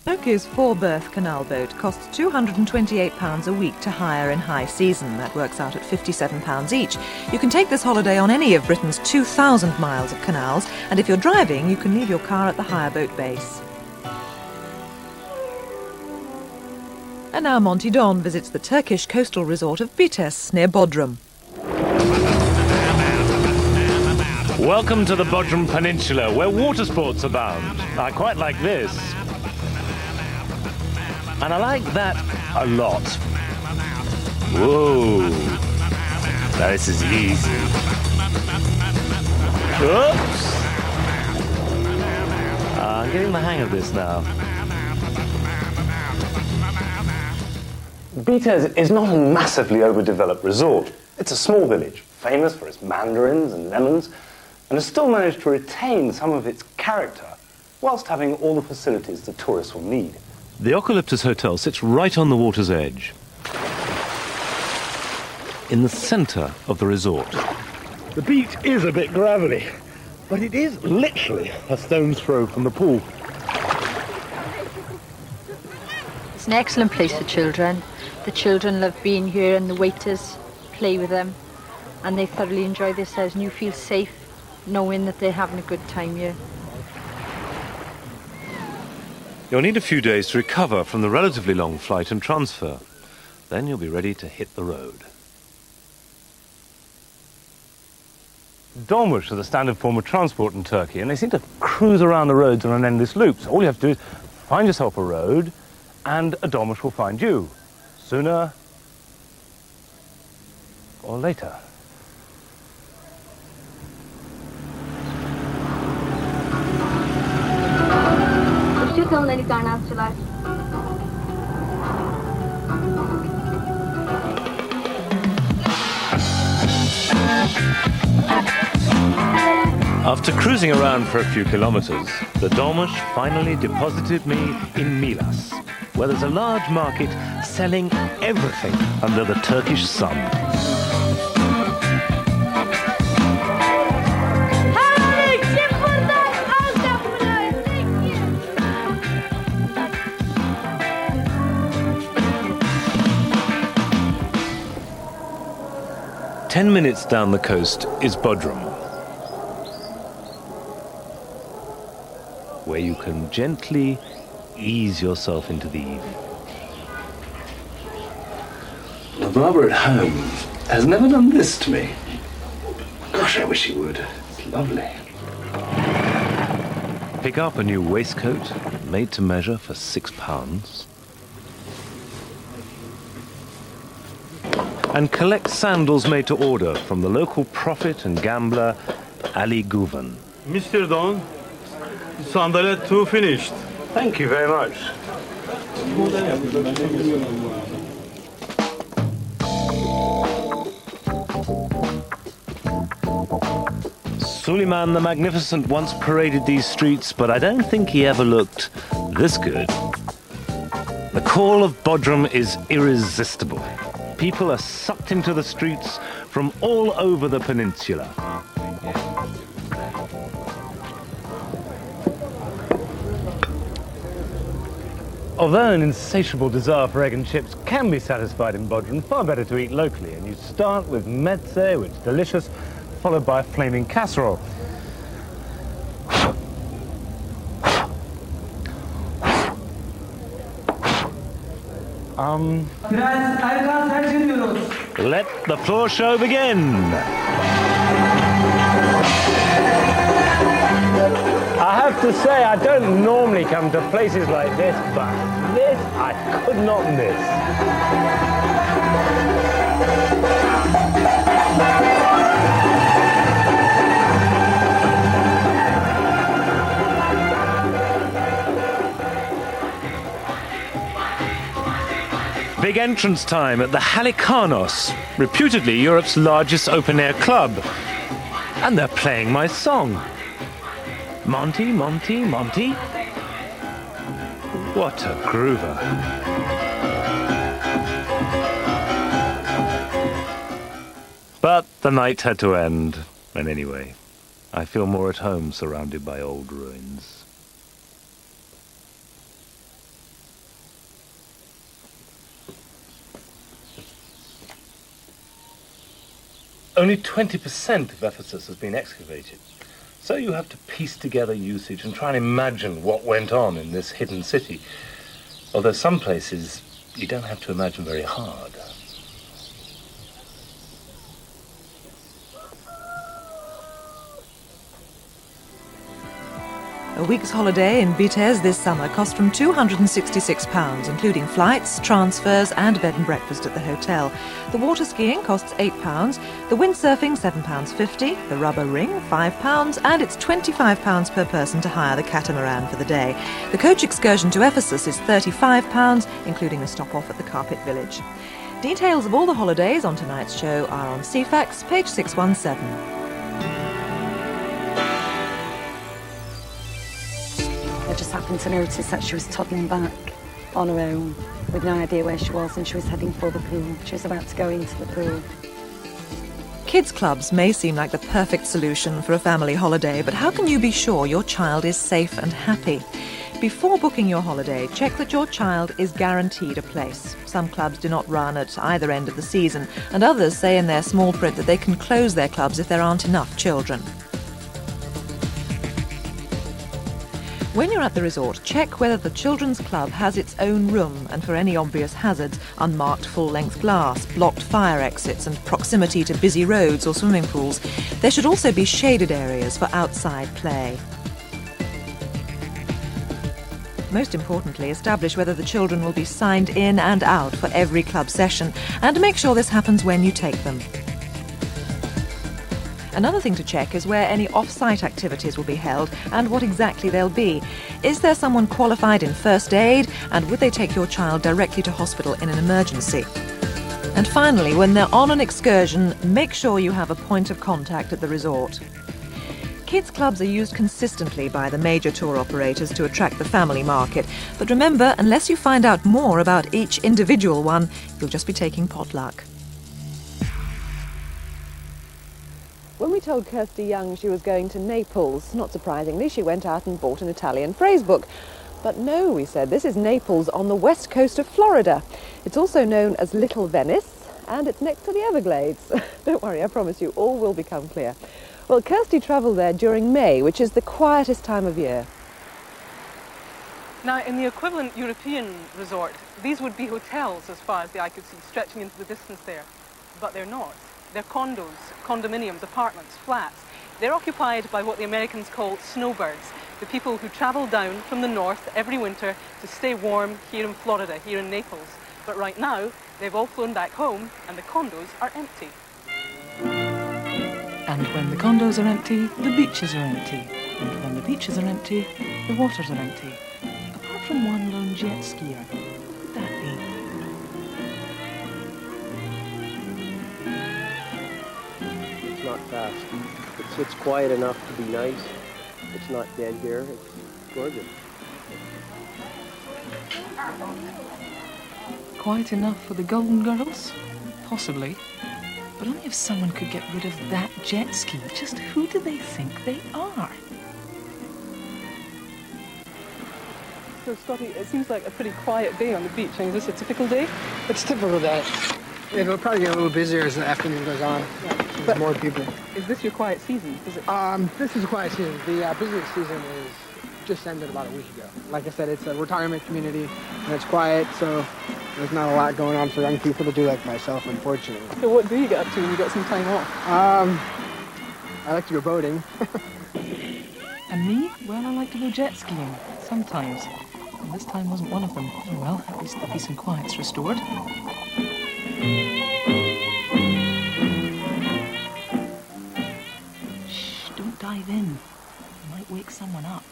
Turkey's four-berth canal boat costs £228 a week to hire in high season. That works out at £57 each. You can take this holiday on any of Britain's 2,000 miles of canals, and if you're driving, you can leave your car at the hire boat base. And now Monty Don visits the Turkish coastal resort of Bites near Bodrum. Welcome to the Bodrum Peninsula, where water sports abound. I quite like this. And I like that a lot. Whoa. Now this is easy. Oops. I'm getting the hang of this now. Bites is not a massively overdeveloped resort. It's a small village, famous for its mandarins and lemons, and has still managed to retain some of its character whilst having all the facilities that tourists will need. The Eucalyptus Hotel sits right on the water's edge, in the centre of the resort. The beach is a bit gravelly, but it is literally a stone's throw from the pool. It's an excellent place for children. The children love being here and the waiters play with them and they thoroughly enjoy themselves and you feel safe knowing that they're having a good time here. You'll need a few days to recover from the relatively long flight and transfer. Then you'll be ready to hit the road. Dolmuş is the standard form of transport in Turkey, and they seem to cruise around the roads on an endless loop. So all you have to do is find yourself a road, and a dolmuş will find you, sooner or later. Hoşçakalın Ali Karnatçılar. After cruising around for a few kilometers, the dolmuş finally deposited me in Milas, where there's a large market selling everything under the Turkish sun. 10 minutes down the coast is Bodrum, where you can gently ease yourself into the evening. My barber at home has never done this to me. Gosh, I wish he would. It's lovely. Pick up a new waistcoat made to measure for £6. And collect sandals made to order from the local prophet and gambler Ali Guven. Mr. Don, sandalye 2 finished. Thank you very much. Suleiman the Magnificent once paraded these streets, but I don't think he ever looked this good. The call of Bodrum is irresistible. People are sucked into the streets from all over the peninsula. Although an insatiable desire for egg and chips can be satisfied in Bodrum, far better to eat locally, and you start with meze, which is delicious, followed by a flaming casserole. Let the floor show begin. I have to say, I don't normally come to places like this, but this I could not miss. Big entrance time at the Halikarnos, reputedly Europe's largest open-air club. And they're playing my song. Monty, Monty, Monty. What a groover. But the night had to end, and anyway, I feel more at home surrounded by old ruins. only 20% of Ephesus has been excavated. So you have to piece together usage and try and imagine what went on in this hidden city. Although some places you don't have to imagine very hard. A week's holiday in Vitez this summer cost from £266, including flights, transfers and bed and breakfast at the hotel. The water skiing costs £8, the windsurfing £7.50, the rubber ring £5, and it's £25 per person to hire the catamaran for the day. The coach excursion to Ephesus is £35, including a stop off at the Carpet Village. Details of all the holidays on tonight's show are on CFAX, page 617. I just happened to notice that she was toddling back on her own with no idea where she was, and she was heading for the pool. She was about to go into the pool. Kids clubs may seem like the perfect solution for a family holiday, but how can you be sure your child is safe and happy? Before booking your holiday, check that your child is guaranteed a place. Some clubs do not run at either end of the season, and others say in their small print that they can close their clubs if there aren't enough children. When you're at the resort, check whether the children's club has its own room, and for any obvious hazards, unmarked full-length glass, blocked fire exits and proximity to busy roads or swimming pools. There should also be shaded areas for outside play. Most importantly, establish whether the children will be signed in and out for every club session, and make sure this happens when you take them. Another thing to check is where any off-site activities will be held and what exactly they'll be. Is there someone qualified in first aid, and would they take your child directly to hospital in an emergency? And finally, when they're on an excursion, make sure you have a point of contact at the resort. Kids clubs are used consistently by the major tour operators to attract the family market. But remember, unless you find out more about each individual one, you'll just be taking potluck. When we told Kirsty Young she was going to Naples, not surprisingly, she went out and bought an Italian phrase book. But no, we said, this is Naples on the west coast of Florida. It's also known as Little Venice, and it's next to the Everglades. Don't worry, I promise you, all will become clear. Well, Kirsty travelled there during May, which is the quietest time of year. Now, in the equivalent European resort, these would be hotels as far as the eye could see, stretching into the distance there. But they're not. They're condos, condominiums, apartments, flats. They're occupied by what the Americans call snowbirds, the people who travel down from the north every winter to stay warm here in Florida, here in Naples. But right now, they've all flown back home and the condos are empty. And when the condos are empty, the beaches are empty. And when the beaches are empty, the waters are empty. Apart from one lone jet skier. What would that be? It's not fast. It's quiet enough to be nice. It's not dead here. It's gorgeous. Quiet enough for the Golden Girls? Possibly. But only if someone could get rid of that jet ski. Just who do they think they are? So, Scotty, it seems like a pretty quiet day on the beach. Is this a typical day? It's a typical day. It'll probably get a little busier as the afternoon goes on. There's more people. Is this your quiet season? Is it? This is a quiet season. The busiest season is just ended about a week ago. Like I said, it's a retirement community, and it's quiet, so there's not a lot going on for young people to do like myself, unfortunately. So what do you get up to when you get some time off? I like to go boating. And me? Well, I like to go jet skiing. Sometimes. And this time wasn't one of them. Oh well, at least the peace and quiet's restored. Shh, don't dive in. You might wake someone up.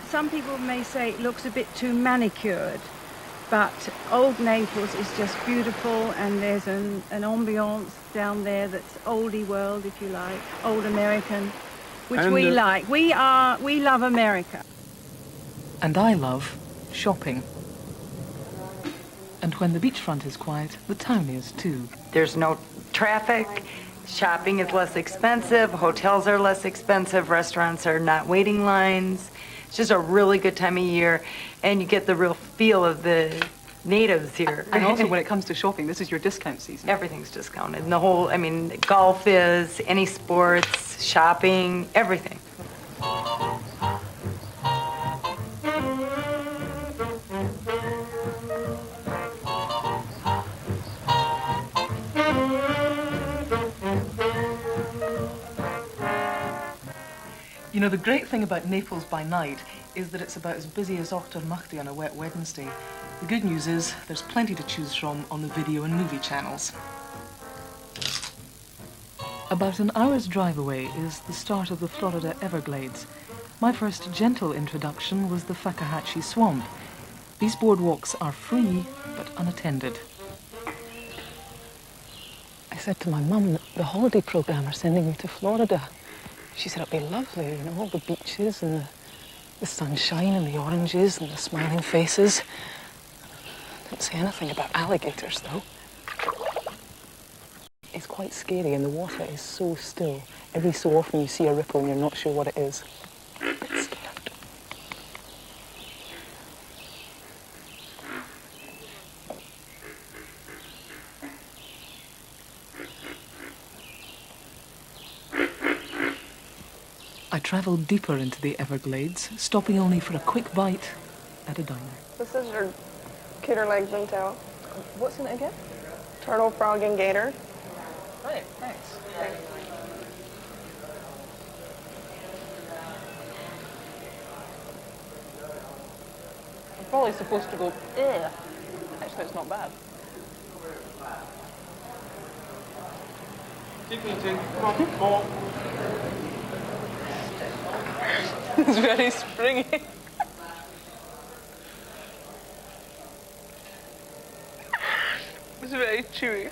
Some people may say it looks a bit too manicured, but old Naples is just beautiful, and there's an ambiance down there that's oldie world, if you like, old American, which we like. We love America. And I love shopping. And when the beachfront is quiet, the town is too. There's no traffic, shopping is less expensive, hotels are less expensive, restaurants are not waiting lines. It's just a really good time of year, and you get the real feel of the natives here. And also when it comes to shopping, this is your discount season. Everything's discounted. And the whole, I mean, golf is, any sports, shopping, everything. You know, the great thing about Naples by night is that it's about as busy as Ochtermachty on a wet Wednesday. The good news is there's plenty to choose from on the video and movie channels. About an hour's drive away is the start of the Florida Everglades. My first gentle introduction was the Fakahatchee Swamp. These boardwalks are free but unattended. I said to my mum that the holiday program are sending me to Florida. She said it'd be lovely, you know, all the beaches and the sunshine and the oranges and the smiling faces. Didn't say anything about alligators, though. It's quite scary and the water is so still. Every so often you see a ripple and you're not sure what it is. I'm a bit scared. I travelled deeper into the Everglades, stopping only for a quick bite at a diner. This is your gator legs and tail. What's in it again? Turtle, frog, and gator. Right, thanks. I'm probably supposed to go, ugh. Actually, it's not bad. Keep eating. Come on, more. It's very springy. It's very chewy.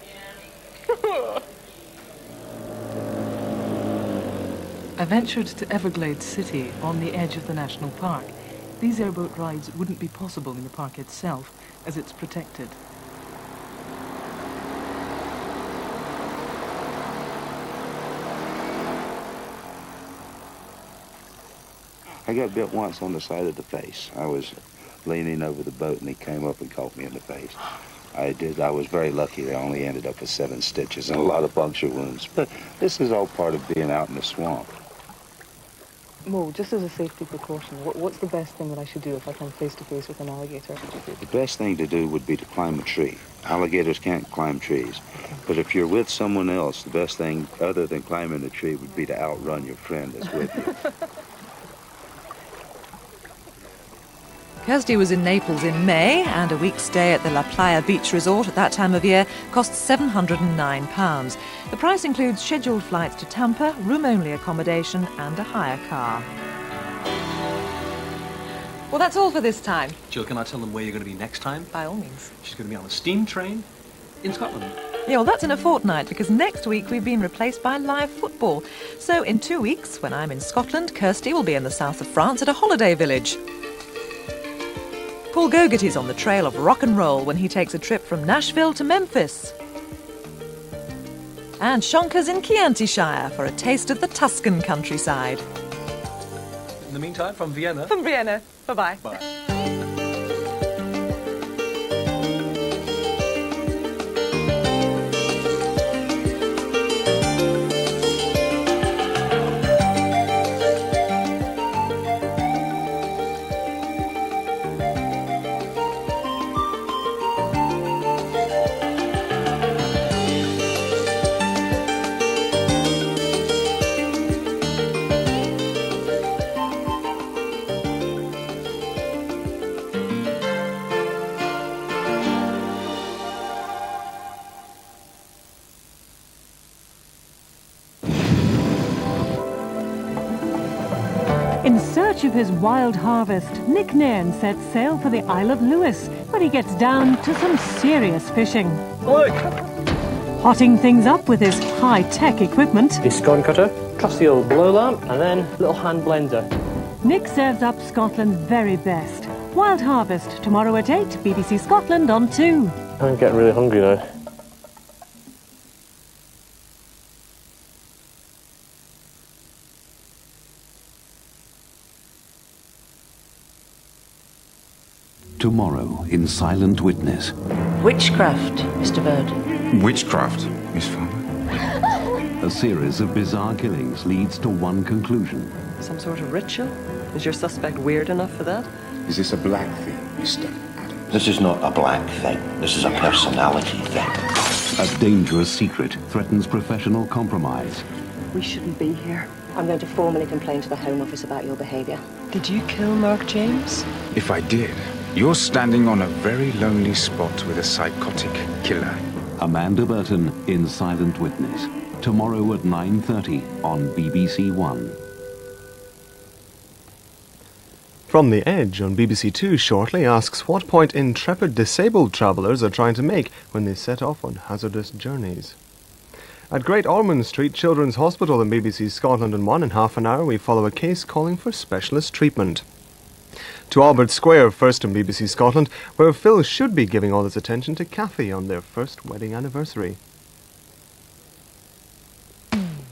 I ventured to Everglades City on the edge of the national park. These airboat rides wouldn't be possible in the park itself, as it's protected. I got bit once on the side of the face. I was leaning over the boat and he came up and caught me in the face. I was very lucky. I only ended up with 7 stitches and a lot of puncture wounds. But this is all part of being out in the swamp. Mo, just as a safety precaution, what's the best thing that I should do if I come face to face with an alligator? The best thing to do would be to climb a tree. Alligators can't climb trees. But if you're with someone else, the best thing other than climbing a tree would be to outrun your friend that's with you. Kirsty was in Naples in May, and a week's stay at the La Playa Beach Resort at that time of year cost £709. The price includes scheduled flights to Tampa, room-only accommodation and a hire car. Well, that's all for this time. Jill, can I tell them where you're going to be next time? By all means. She's going to be on a steam train in Scotland. Yeah, well, that's in a fortnight, because next week we've been replaced by live football. So in 2 weeks, when I'm in Scotland, Kirsty will be in the south of France at a holiday village. Paul Gogarty's on the trail of rock and roll when he takes a trip from Nashville to Memphis. And Shonka's in Chianti Shire for a taste of the Tuscan countryside. In the meantime, from Vienna. From Vienna. Bye-bye. Bye. In search of his wild harvest, Nick Nairn sets sail for the Isle of Lewis, where he gets down to some serious fishing. Look! Hotting things up with his high-tech equipment, A scone cutter, trusty old blow lamp, and then little hand blender. Nick serves up Scotland's very best. Wild Harvest, tomorrow at 8, BBC Scotland on 2. I'm getting really hungry now. Tomorrow in Silent Witness. Witchcraft, Mr. Bird. Witchcraft, Miss Farmer. A series of bizarre killings leads to one conclusion. Some sort of ritual? Is your suspect weird enough for that? Is this a black thing, Mr. Adams? This is not a black thing. This is a personality thing. A dangerous secret threatens professional compromise. We shouldn't be here. I'm going to formally complain to the Home Office about your behaviour. Did you kill Mark James? If I did, you're standing on a very lonely spot with a psychotic killer. Amanda Burton in Silent Witness. Tomorrow at 9:30 on BBC One. From the Edge on BBC Two shortly asks what point intrepid disabled travellers are trying to make when they set off on hazardous journeys. At Great Ormond Street Children's Hospital in BBC Scotland in 1.5 hours, we follow a case calling for specialist treatment. To Albert Square first in BBC Scotland, where Phil should be giving all his attention to Kathy on their first wedding anniversary.